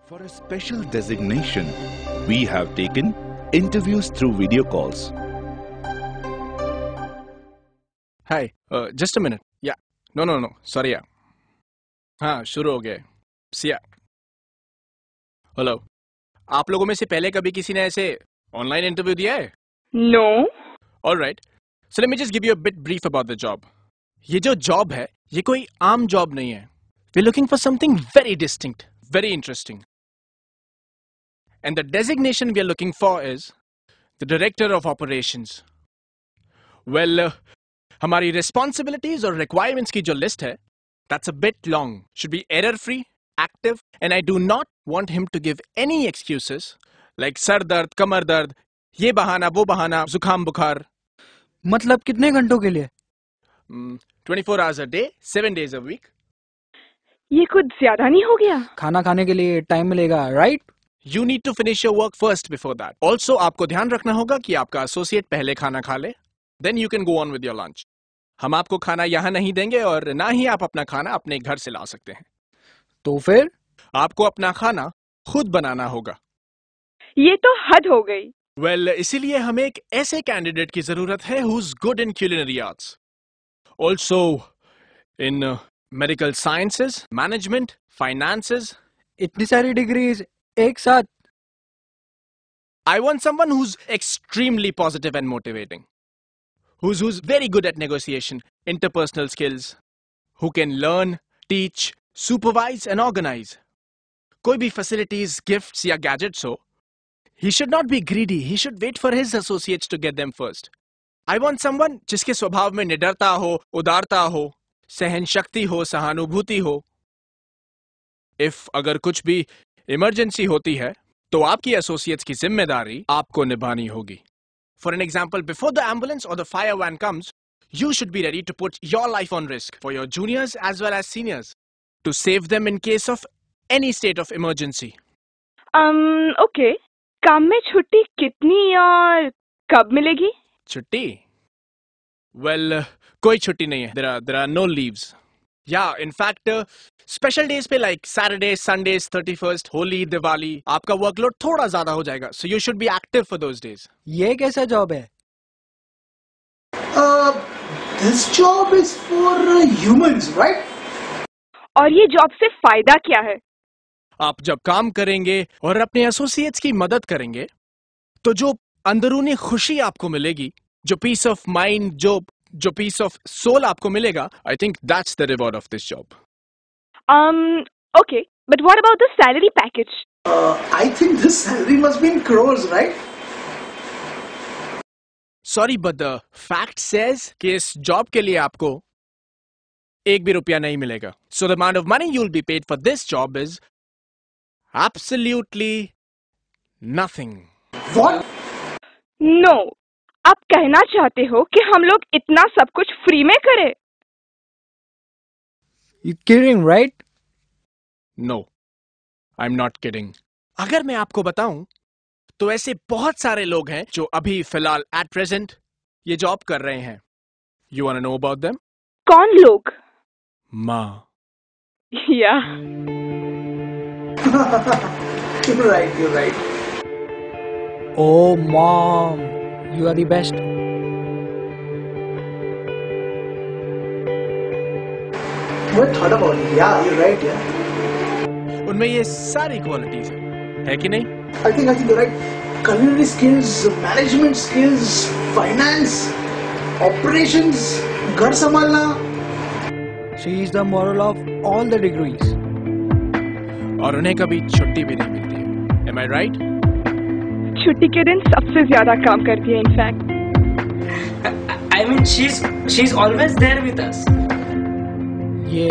For a special designation, we have taken interviews through video calls. Hi, just a minute. Yeah. No. Sorry, yeah. हाँ, शुरू हो गया. Siya. Hello. आप लोगों में से पहले कभी किसी ने ऐसे ऑनलाइन इंटरव्यू दिया है? No. All right. So let me just give you a bit brief about the job. ये जो जॉब है, ये कोई आम जॉब नहीं है. We're looking for something very distinct, very interesting. And the designation we are looking for is the Director of Operations. Well, हमारी responsibilities और requirements की जो list है, that's a bit long. Should be error-free, active, and I do not want him to give any excuses like sir दर्द, कमर दर्द, ये बहाना, वो बहाना, जुकाम बुखार. मतलब कितने घंटों के लिए? 24 hours a day, 7 days a week. ये कुछ ज्यादा नहीं हो गया? खाना खाने के लिए टाइम मिलेगा, right? You need to finish your work first before that. Also, आपको ध्यान रखना होगा कि आपका एसोसिएट पहले खाना खा ले. Then you can go on with your lunch. हम आपको खाना यहाँ नहीं देंगे और ना ही आप अपना खाना अपने घर से ला सकते हैं. तो फिर? आपको अपना खाना खुद बनाना होगा. ये तो हद हो गई. Well, इसीलिए हमें एक ऐसे कैंडिडेट की जरूरत है who's good in culinary arts. Also, in medical sciences, management, finances. इतनी सारी डिग्रीज एक साथ? I want someone who's extremely positive and motivating. Who's very good at negotiation, interpersonal skills, who can learn, teach, supervise and organize. कोई भी facilities, gifts या gadgets हो, he should not be greedy. He should wait for his associates to get them first. I want someone जिसके स्वभाव में निडरता हो, उदारता हो, सहन शक्ति हो, सहानुभूति हो. If अगर कुछ भी इमरजेंसी होती है, तो आपकी एसोसिएट्स की जिम्मेदारी आपको निभानी होगी. For an example, before the ambulance or the fire van comes, you should be ready to put your life on risk for your juniors as well as seniors to save them in case of any state of emergency. Okay. काम में छुट्टी कितनी और कब मिलेगी? छुट्टी? Well, कोई छुट्टी नहीं है. There are no leaves. Yeah, in fact, special days पे like Saturdays, Sundays, 31st, Holi, Diwali, आपका workload थोड़ा ज़्यादा हो जाएगा. So you should be active for those days. ये कैसा जॉब है? This job is for humans, right? और ये जॉब से फायदा क्या है? आप जब काम करेंगे और अपने एसोसिएट्स की मदद करेंगे, तो जो अंदरूनी खुशी आपको मिलेगी, जो पीस ऑफ माइंड, जो पीस ऑफ सोल आपको मिलेगा, I think that's the reward of this job. Okay, but what about the salary package? I think this salary must be in crores, right? Sorry, but the fact says कि इस job के लिए आपको एक भी रुपया नहीं मिलेगा. So the amount of money you'll be paid for this job is absolutely nothing. What? No. आप कहना चाहते हो कि हम लोग इतना सब कुछ फ्री में करें? You kidding, right? No, I'm not kidding. अगर मैं आपको बताऊं, तो ऐसे बहुत सारे लोग हैं जो अभी फिलहाल at present ये जॉब कर रहे हैं. You wanna know about them? कौन लोग? माँ. Yeah. You're right. Oh, mom, you are the best. Never thought about it. Yeah, you're right. Yeah. उनमें ये सारी क्वालिटीज है कि नहीं? I think you're right. Culinary skills, management skills, finance, operations, घर संभालना. She is the moral of all the degrees. और उन्हें कभी छुट्टी भी नहीं मिलती है. Am I right? छुट्टी के दिन सबसे ज्यादा काम करती है, in fact. I mean, she's always there with us. ये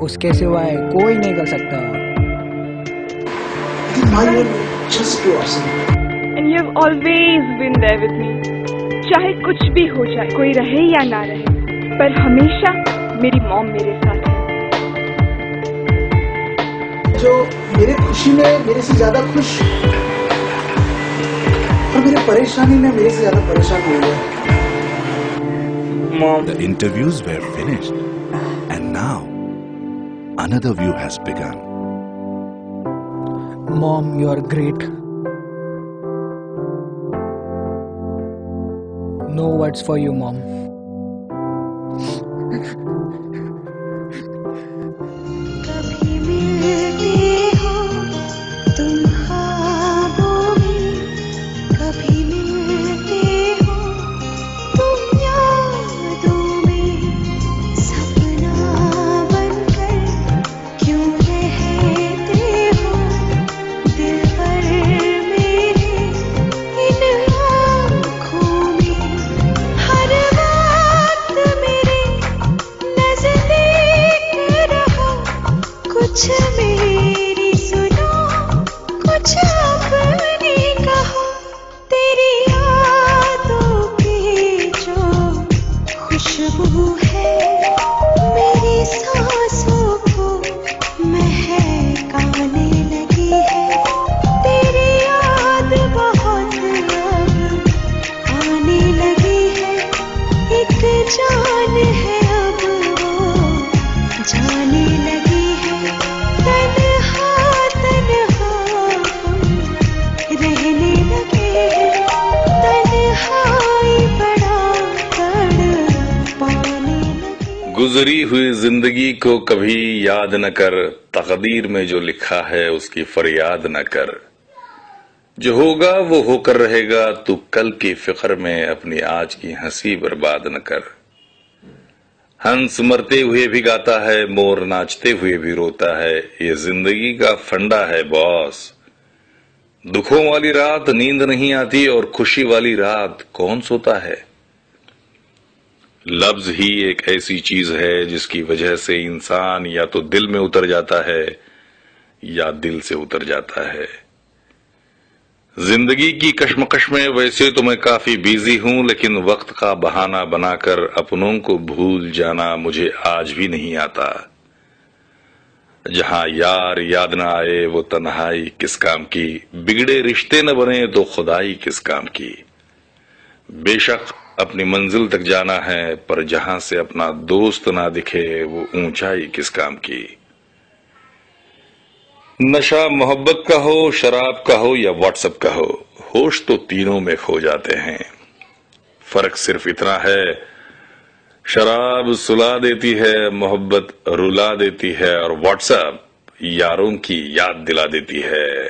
उसके सिवाय कोई नहीं कर सकता. Just too awesome. And you have always been there with me. चाहे कुछ भी हो जाए, कोई रहे या ना रहे, पर हमेशा मेरी मॉम मेरे साथ है. जो मेरे खुशी में मेरे से ज्यादा खुश और मेरे परेशानी में मेरे से ज्यादा परेशान हो गया. Mom. The interviews were finished and now another view has begun. Mom, you are great. No words for you, Mom. कभी मिलते हो तुम ख्वाबों में, कभी मिलते हो तुम यादों में, सपना बनकर क्यों रहते हो दिल पर मेरे इन आँखों में, हर बात मेरे नज़दीक रहो, कुछ मेरी सुनो, कुछ अपनी कहो, तेरी यादों की जो खुशबू है मेरी सांसों को महकाने लगी है, तेरी याद बहुत अब आने लगी है, एक जान है अब वो जाने लगी है, तन्हा तन्हा हम रहने लगे हैं, तन्हाई बड़ा तड़पाने लगी। गुजरी हुई जिंदगी को कभी याद न कर, तकदीर में जो लिखा है उसकी फरियाद न कर, जो होगा वो होकर रहेगा, तू कल की फिक्र में अपनी आज की हंसी बर्बाद न कर। हंस मरते हुए भी गाता है, मोर नाचते हुए भी रोता है, ये जिंदगी का फंडा है बॉस। दुखों वाली रात नींद नहीं आती और खुशी वाली रात कौन सोता है। लफ्ज ही एक ऐसी चीज है जिसकी वजह से इंसान या तो दिल में उतर जाता है या दिल से उतर जाता है। जिंदगी की कश्मकश में वैसे तो मैं काफी बिजी हूं, लेकिन वक्त का बहाना बनाकर अपनों को भूल जाना मुझे आज भी नहीं आता। जहां यार याद न आए वो तन्हाई किस काम की, बिगड़े रिश्ते न बने तो खुदाई किस काम की। बेशक अपनी मंजिल तक जाना है, पर जहां से अपना दोस्त ना दिखे वो ऊंचाई किस काम की। नशा मोहब्बत का हो, शराब का हो या व्हाट्सएप का हो, होश तो तीनों में खो जाते हैं। फर्क सिर्फ इतना है, शराब सुला देती है, मोहब्बत रुला देती है और व्हाट्सएप यारों की याद दिला देती है।